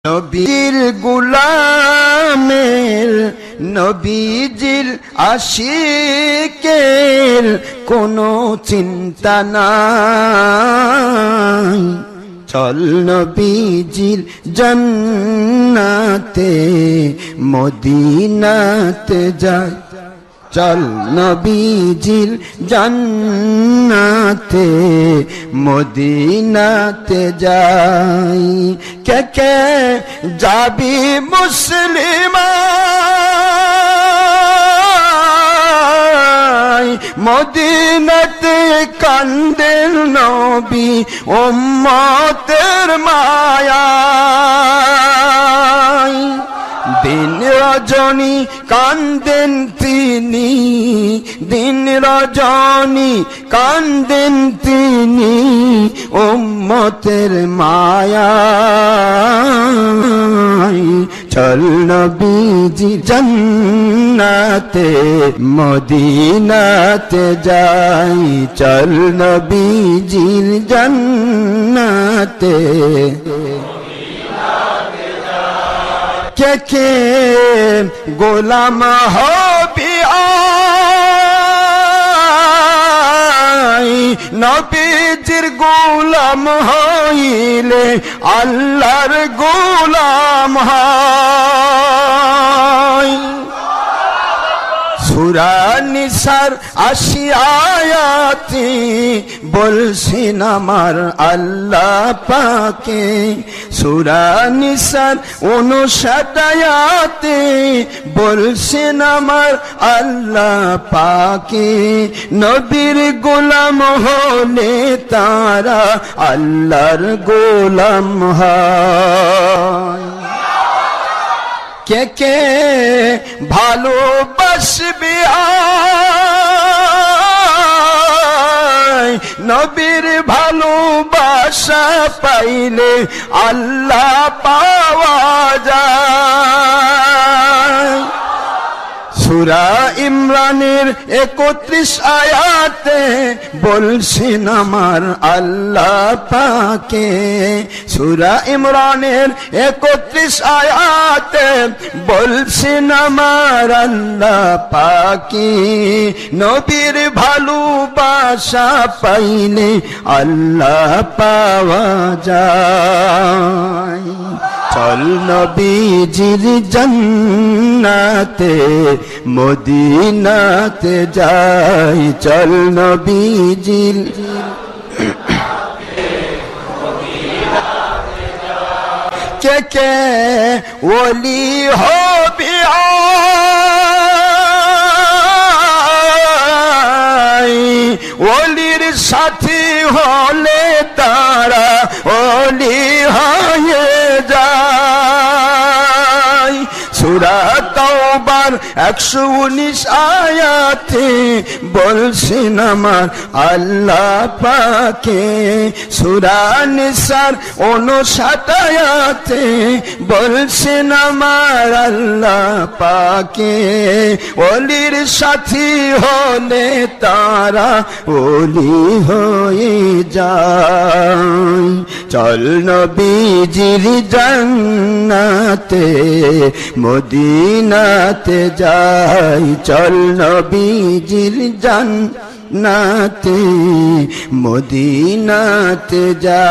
নবীর গোলামের নবীজির আশিকের কোনো চিন্তা নাই। চল নবীজির জান্নাতে মদিনাতে যাই, চল নবীজির জান্নাতে মদিনাতে যাই। কে কে যাবি মুসলিম মদিনাতে, কান্দেন নবী উম্মতের মায়ায়। দিন রজনী কান্দেন তিনি, দিন রজনী কান্দেন তিনি উম্মতের মায়ায়। চল নবীজি জান্নাতে মদিনাতে যাই, চল নবীজির জান্নাতে। কে কে গোলাম হবি নবীজির গোলাম হইলে আল্লাহর গোলাম হয়। সূরা নিসার ৮০ আয়াতে বলছেন আমার আল্লাহ পাকে, সূরা নিসার ৫৯ আয়াতে বলছেন আমার আল্লাহ পাকে, নবীর গোলাম হলে তারা আল্লাহর গোলাম হয়। কে কে ভালোবাসবে নবীর ভালোবাসা পাইলে আল্লাহ পাওয়া যায়। সূরা ইমরানের ৩১ আয়াতে বলছেন আমার আল্লাহ পাকে, সূরা ইমরানের ৩১ আয়াতে বলছেন আমার আল্লাহ পাকে, নবীর ভালোবাসা পাইলে আল্লাহ পাওয়া যায়। চল নবীজির জান্নাতে মদিনাতে যাই, চল নবীজির। কে কে ওলি হবি ওলির সাথী হলে তারা ওলি হয়ে যায়। সূরা তাওবার ১১৯ আয়াতে বলছেন আমার আল্লাহ পাকে, সূরা নিসার ৫৯ আয়াতে বলছেন আমার আল্লাহ পাকে, ওলির সাথী হলে তারা ওলি হয়ে যায়। চল নবীজির জান্নাতে মদিনাতে যাই, চল নবীজির জান্নাতে মদিনাতে যাই।